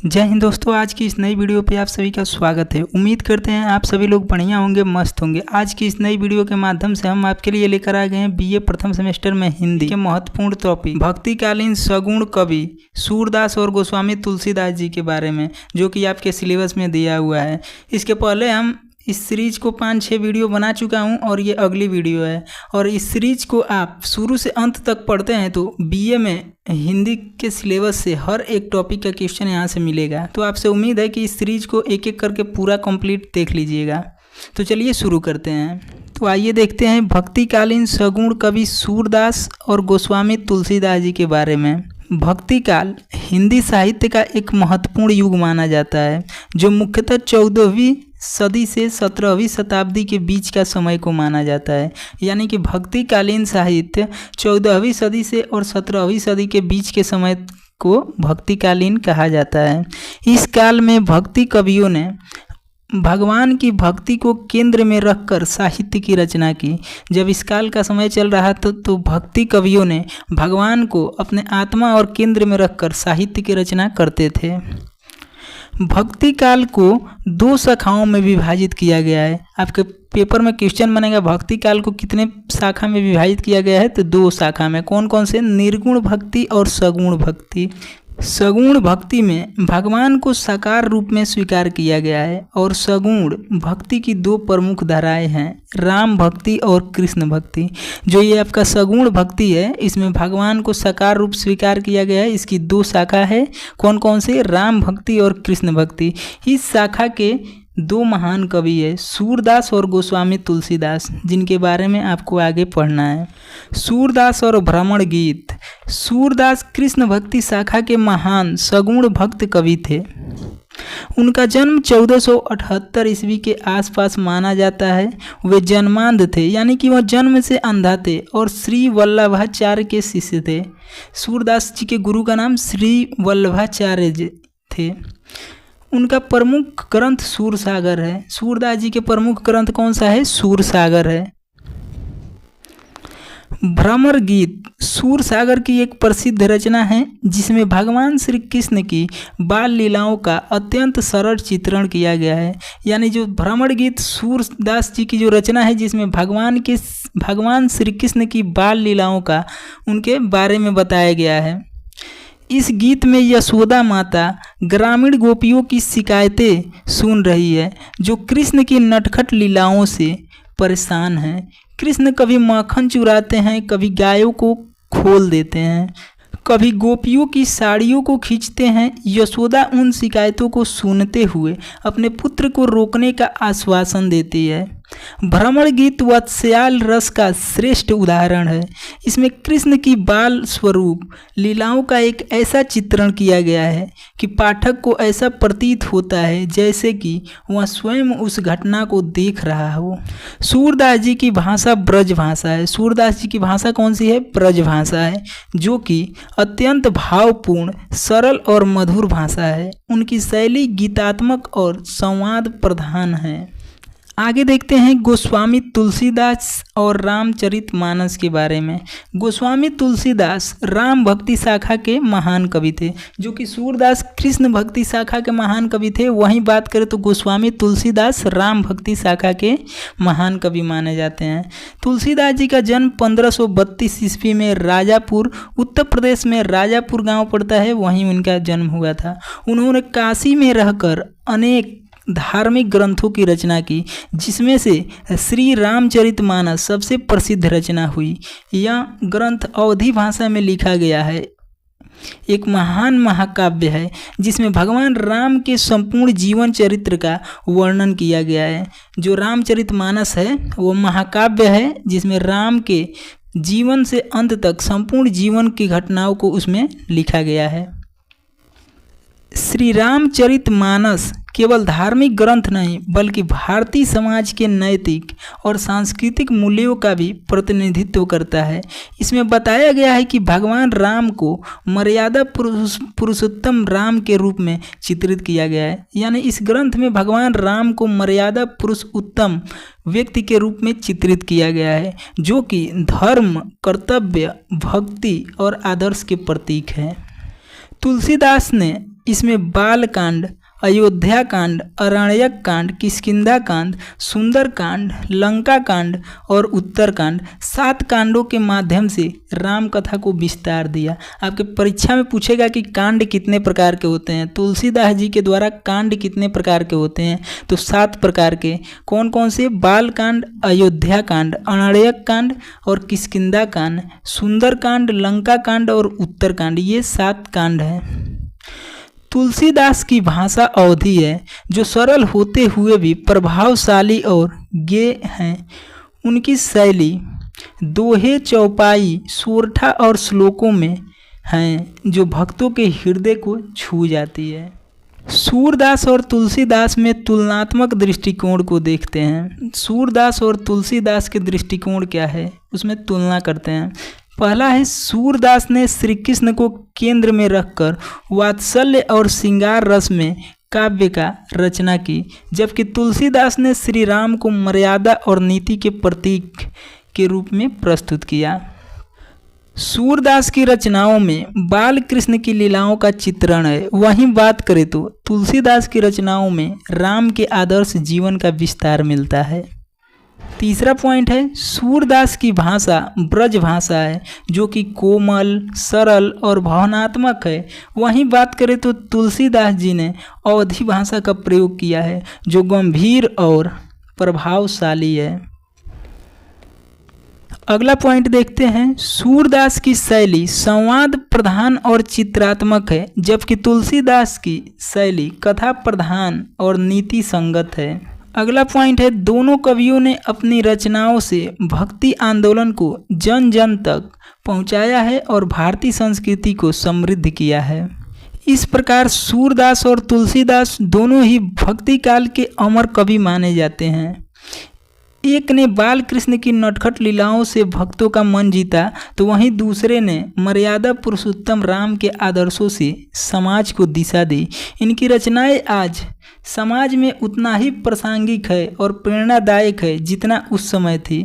जय हिंद दोस्तों, आज की इस नई वीडियो पे आप सभी का स्वागत है। उम्मीद करते हैं आप सभी लोग बढ़िया होंगे, मस्त होंगे। आज की इस नई वीडियो के माध्यम से हम आपके लिए लेकर आ गए हैं बीए प्रथम सेमेस्टर में हिंदी के महत्वपूर्ण टॉपिक भक्तिकालीन सगुण कवि सूरदास और गोस्वामी तुलसीदास जी के बारे में, जो कि आपके सिलेबस में दिया हुआ है। इसके पहले हम इस सीरीज को 5-6 वीडियो बना चुका हूं और ये अगली वीडियो है। और इस सीरीज को आप शुरू से अंत तक पढ़ते हैं तो बीए में हिंदी के सिलेबस से हर एक टॉपिक का क्वेश्चन यहाँ से मिलेगा। तो आपसे उम्मीद है कि इस सीरीज को एक एक करके पूरा कंप्लीट देख लीजिएगा। तो चलिए शुरू करते हैं। तो आइए देखते हैं भक्तिकालीन सगुण कवि सूरदास और गोस्वामी तुलसीदास जी के बारे में। भक्ति काल हिंदी साहित्य का एक महत्वपूर्ण युग माना जाता है, जो मुख्यतः 14वीं सदी से 17वीं शताब्दी के बीच का समय को माना जाता है। यानी कि भक्तिकालीन साहित्य 14वीं सदी से और 17वीं सदी के बीच के समय को भक्तिकालीन कहा जाता है। इस काल में भक्ति कवियों ने भगवान की भक्ति को केंद्र में रखकर साहित्य की रचना की। जब इस काल का समय चल रहा था तो भक्ति कवियों ने भगवान को अपने आत्मा और केंद्र में रखकर साहित्य की रचना करते थे। भक्ति काल को 2 शाखाओं में विभाजित किया गया है। आपके पेपर में क्वेश्चन बनेगा भक्ति काल को कितने शाखा में विभाजित किया गया है, तो 2 शाखा में। कौन कौन से? निर्गुण भक्ति और सगुण भक्ति। सगुण भक्ति में भगवान को साकार रूप में स्वीकार किया गया है और सगुण भक्ति की 2 प्रमुख धाराएं हैं, राम भक्ति और कृष्ण भक्ति। जो ये आपका सगुण भक्ति है, इसमें भगवान को साकार रूप स्वीकार किया गया है। इसकी 2 शाखा है। कौन कौन से? राम भक्ति और कृष्ण भक्ति। इस शाखा के 2 महान कवि है, सूरदास और गोस्वामी तुलसीदास, जिनके बारे में आपको आगे पढ़ना है। सूरदास और भ्रमण गीत। सूरदास कृष्ण भक्ति शाखा के महान सगुण भक्त कवि थे। उनका जन्म 1478 ईस्वी के आसपास माना जाता है। वे जन्मांध थे, यानी कि वह जन्म से अंधा थे और श्री वल्लभाचार्य के शिष्य थे। सूरदास जी के गुरु का नाम श्री वल्लभाचार्य जी थे। उनका प्रमुख ग्रंथ सूरसागर है। सूरदास जी के प्रमुख ग्रंथ कौन सा है? सूरसागर है। भ्रमर गीत सूरसागर की एक प्रसिद्ध रचना है, जिसमें भगवान श्री कृष्ण की बाल लीलाओं का अत्यंत सरल चित्रण किया गया है। यानी जो भ्रमर गीत सूरदास जी की जो रचना है, जिसमें भगवान श्री कृष्ण की बाल लीलाओं का उनके बारे में बताया गया है। इस गीत में यशोदा माता ग्रामीण गोपियों की शिकायतें सुन रही है, जो कृष्ण की नटखट लीलाओं से परेशान हैं। कृष्ण कभी माखन चुराते हैं, कभी गायों को खोल देते हैं, कभी गोपियों की साड़ियों को खींचते हैं। यशोदा उन शिकायतों को सुनते हुए अपने पुत्र को रोकने का आश्वासन देती है। भ्रमण गीत वात्स्याल रस का श्रेष्ठ उदाहरण है। इसमें कृष्ण की बाल स्वरूप लीलाओं का एक ऐसा चित्रण किया गया है कि पाठक को ऐसा प्रतीत होता है जैसे कि वह स्वयं उस घटना को देख रहा हो। सूरदास जी की भाषा ब्रज भाषा है। सूरदास जी की भाषा कौन सी है? ब्रज भाषा है, जो कि अत्यंत भावपूर्ण, सरल और मधुर भाषा है। उनकी शैली गीतात्मक और संवाद प्रधान है। आगे देखते हैं गोस्वामी तुलसीदास और रामचरितमानस के बारे में। गोस्वामी तुलसीदास राम भक्ति शाखा के महान कवि थे, जो कि सूरदास कृष्ण भक्ति शाखा के महान कवि थे। वहीं बात करें तो गोस्वामी तुलसीदास राम भक्ति शाखा के महान कवि माने जाते हैं। तुलसीदास जी का जन्म 1532 ईस्वी में राजापुर, उत्तर प्रदेश में राजापुर गाँव पड़ता है, वहीं उनका जन्म हुआ था। उन्होंने काशी में रहकर अनेक धार्मिक ग्रंथों की रचना की, जिसमें से श्री रामचरितमानस सबसे प्रसिद्ध रचना हुई। यह ग्रंथ अवधी भाषा में लिखा गया है। एक महान महाकाव्य है, जिसमें भगवान राम के संपूर्ण जीवन चरित्र का वर्णन किया गया है। जो रामचरितमानस है वो महाकाव्य है, जिसमें राम के जीवन से अंत तक संपूर्ण जीवन की घटनाओं को उसमें लिखा गया है। श्री रामचरितमानस केवल धार्मिक ग्रंथ नहीं, बल्कि भारतीय समाज के नैतिक और सांस्कृतिक मूल्यों का भी प्रतिनिधित्व करता है। इसमें बताया गया है कि भगवान राम को मर्यादा पुरुषोत्तम राम के रूप में चित्रित किया गया है। यानी इस ग्रंथ में भगवान राम को मर्यादा पुरुषोत्तम व्यक्ति के रूप में चित्रित किया गया है, जो कि धर्म, कर्तव्य, भक्ति और आदर्श के प्रतीक है। तुलसीदास ने इसमें बाल कांड, अयोध्या कांड, अरण्यक कांड, किष्किंधा कांड, सुंदर कांड, लंका कांड और उत्तर कांड 7 कांडों के माध्यम से राम कथा को विस्तार दिया। आपके परीक्षा में पूछेगा कि कांड कितने प्रकार के होते हैं, तुलसीदास जी के द्वारा कांड कितने प्रकार के होते हैं, तो 7 प्रकार के। कौन कौन से? बाल कांड, अयोध्या कांड, अरण्यक कांड और किष्किंधा कांड, सुंदर कांड, लंका कांड और उत्तर कांड, ये 7 कांड हैं। तुलसीदास की भाषा अवधी है जो सरल होते हुए भी प्रभावशाली और गेय हैं। उनकी शैली दोहे, चौपाई, सोरठा और श्लोकों में हैं जो भक्तों के हृदय को छू जाती है। सूरदास और तुलसीदास में तुलनात्मक दृष्टिकोण को देखते हैं। सूरदास और तुलसीदास के दृष्टिकोण क्या है, उसमें तुलना करते हैं। पहला है, सूरदास ने श्री कृष्ण को केंद्र में रखकर वात्सल्य और श्रृंगार रस में काव्य का रचना की, जबकि तुलसीदास ने श्री राम को मर्यादा और नीति के प्रतीक के रूप में प्रस्तुत किया। सूरदास की रचनाओं में बाल कृष्ण की लीलाओं का चित्रण है, वहीं बात करें तो तुलसीदास की रचनाओं में राम के आदर्श जीवन का विस्तार मिलता है। तीसरा पॉइंट है, सूरदास की भाषा ब्रज भाषा है जो कि कोमल, सरल और भावनात्मक है। वहीं बात करें तो तुलसीदास जी ने अवधी भाषा का प्रयोग किया है जो गंभीर और प्रभावशाली है। अगला पॉइंट देखते हैं, सूरदास की शैली संवाद प्रधान और चित्रात्मक है, जबकि तुलसीदास की शैली कथा प्रधान और नीति संगत है। अगला पॉइंट है, दोनों कवियों ने अपनी रचनाओं से भक्ति आंदोलन को जन जन तक पहुंचाया है और भारतीय संस्कृति को समृद्ध किया है। इस प्रकार सूरदास और तुलसीदास दोनों ही भक्ति काल के अमर कवि माने जाते हैं। एक ने बाल कृष्ण की नटखट लीलाओं से भक्तों का मन जीता, तो वहीं दूसरे ने मर्यादा पुरुषोत्तम राम के आदर्शों से समाज को दिशा दी। इनकी रचनाएं आज समाज में उतना ही प्रासंगिक है और प्रेरणादायक है जितना उस समय थी।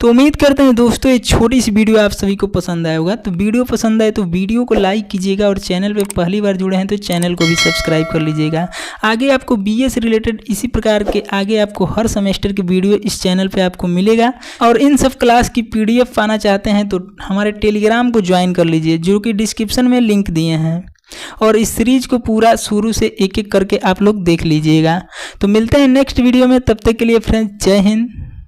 तो उम्मीद करते हैं दोस्तों ये छोटी सी वीडियो आप सभी को पसंद आया होगा। तो वीडियो पसंद आए तो वीडियो को लाइक कीजिएगा और चैनल पे पहली बार जुड़े हैं तो चैनल को भी सब्सक्राइब कर लीजिएगा। आगे आपको बीए से रिलेटेड इसी प्रकार के आगे आपको हर सेमेस्टर की वीडियो इस चैनल पे आपको मिलेगा। और इन सब क्लास की PDF पाना चाहते हैं तो हमारे टेलीग्राम को ज्वाइन कर लीजिए जो कि डिस्क्रिप्शन में लिंक दिए हैं, और इस सीरीज को पूरा शुरू से एक एक करके आप लोग देख लीजिएगा। तो मिलते हैं नेक्स्ट वीडियो में, तब तक के लिए फ्रेंड्स जय हिंद।